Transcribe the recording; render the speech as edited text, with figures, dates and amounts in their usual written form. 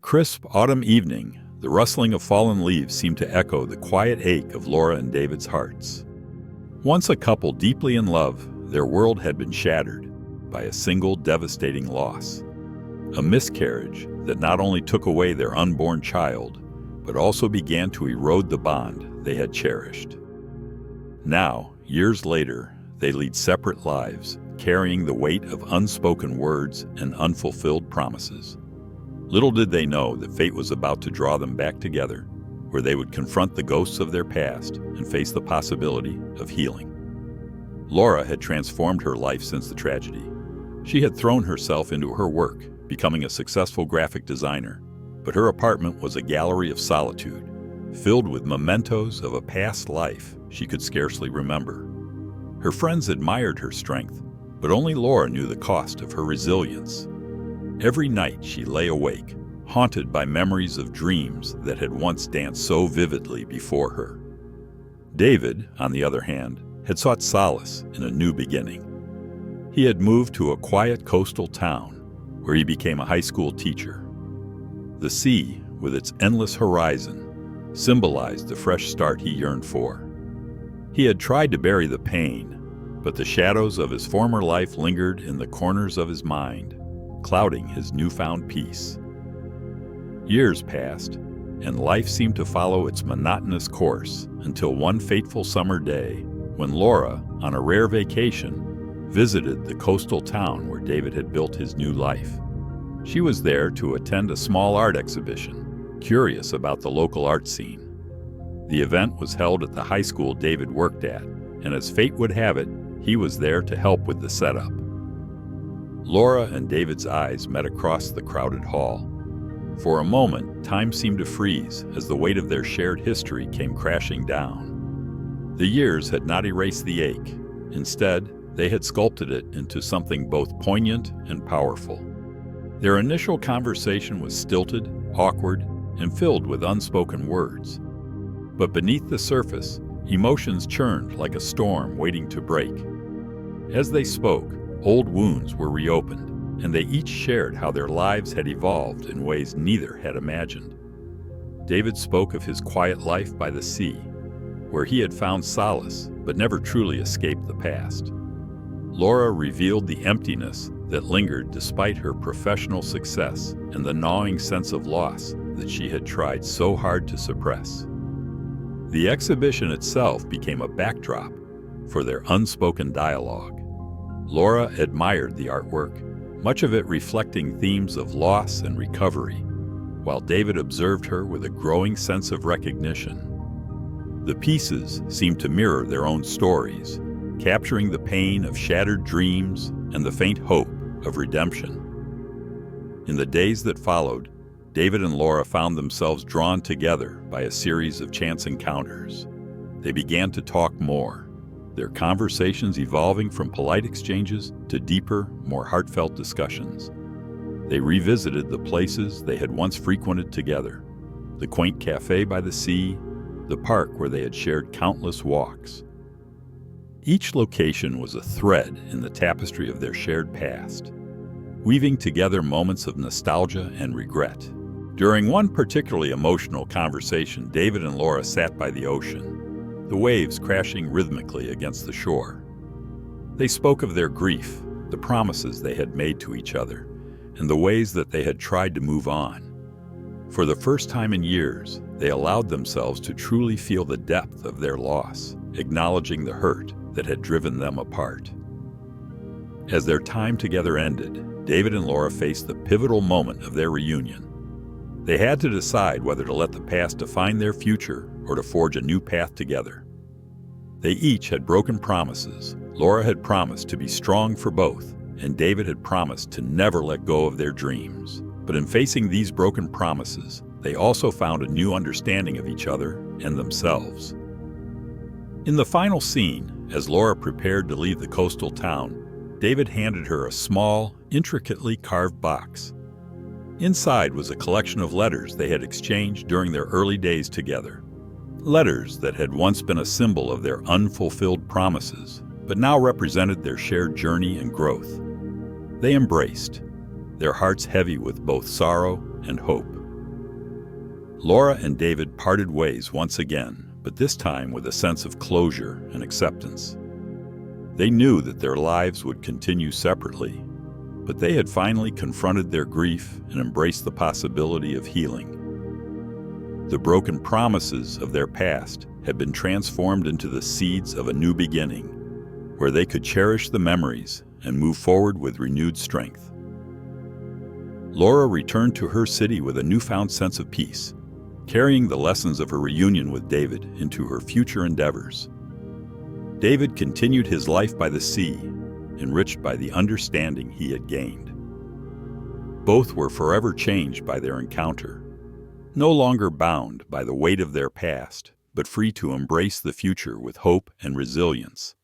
crisp autumn evening, the rustling of fallen leaves seemed to echo the quiet ache of Laura and David's hearts. Once a couple deeply in love, their world had been shattered by a single devastating loss. A miscarriage that not only took away their unborn child, but also began to erode the bond they had cherished. Now, years later, they lead separate lives, carrying the weight of unspoken words and unfulfilled promises. Little did they know that fate was about to draw them back together, where they would confront the ghosts of their past and face the possibility of healing. Laura had transformed her life since the tragedy. She had thrown herself into her work, becoming a successful graphic designer, but her apartment was a gallery of solitude, filled with mementos of a past life she could scarcely remember. Her friends admired her strength, but only Laura knew the cost of her resilience. Every night she lay awake, haunted by memories of dreams that had once danced so vividly before her. David, on the other hand, had sought solace in a new beginning. He had moved to a quiet coastal town, where he became a high school teacher. The sea, with its endless horizon, symbolized the fresh start he yearned for. He had tried to bury the pain, but the shadows of his former life lingered in the corners of his mind, clouding his newfound peace. Years passed, and life seemed to follow its monotonous course until one fateful summer day when Laura, on a rare vacation, visited the coastal town where David had built his new life. She was there to attend a small art exhibition, curious about the local art scene. The event was held at the high school David worked at, and as fate would have it, he was there to help with the setup. Laura and David's eyes met across the crowded hall. For a moment, time seemed to freeze as the weight of their shared history came crashing down. The years had not erased the ache. Instead, they had sculpted it into something both poignant and powerful. Their initial conversation was stilted, awkward, and filled with unspoken words. But beneath the surface, emotions churned like a storm waiting to break. As they spoke, old wounds were reopened, and they each shared how their lives had evolved in ways neither had imagined. David spoke of his quiet life by the sea, where he had found solace but never truly escaped the past. Laura revealed the emptiness that lingered despite her professional success and the gnawing sense of loss that she had tried so hard to suppress. The exhibition itself became a backdrop for their unspoken dialogue. Laura admired the artwork, much of it reflecting themes of loss and recovery, while David observed her with a growing sense of recognition. The pieces seemed to mirror their own stories, capturing the pain of shattered dreams and the faint hope of redemption. In the days that followed, David and Laura found themselves drawn together by a series of chance encounters. They began to talk more, their conversations evolving from polite exchanges to deeper, more heartfelt discussions. They revisited the places they had once frequented together, the quaint cafe by the sea, the park where they had shared countless walks. Each location was a thread in the tapestry of their shared past, weaving together moments of nostalgia and regret. During one particularly emotional conversation, David and Laura sat by the ocean, the waves crashing rhythmically against the shore. They spoke of their grief, the promises they had made to each other, and the ways that they had tried to move on. For the first time in years, they allowed themselves to truly feel the depth of their loss, acknowledging the hurt that had driven them apart. As their time together ended, David and Laura faced the pivotal moment of their reunion. They had to decide whether to let the past define their future or to forge a new path together. They each had broken promises. Laura had promised to be strong for both, and David had promised to never let go of their dreams. But in facing these broken promises, they also found a new understanding of each other and themselves. In the final scene, as Laura prepared to leave the coastal town, David handed her a small, intricately carved box. Inside was a collection of letters they had exchanged during their early days together. Letters that had once been a symbol of their unfulfilled promises, but now represented their shared journey and growth. They embraced, their hearts heavy with both sorrow and hope. Laura and David parted ways once again, but this time with a sense of closure and acceptance. They knew that their lives would continue separately, but they had finally confronted their grief and embraced the possibility of healing. The broken promises of their past had been transformed into the seeds of a new beginning, where they could cherish the memories and move forward with renewed strength. Laura returned to her city with a newfound sense of peace, carrying the lessons of her reunion with David into her future endeavors. David continued his life by the sea, enriched by the understanding he had gained. Both were forever changed by their encounter, no longer bound by the weight of their past, but free to embrace the future with hope and resilience.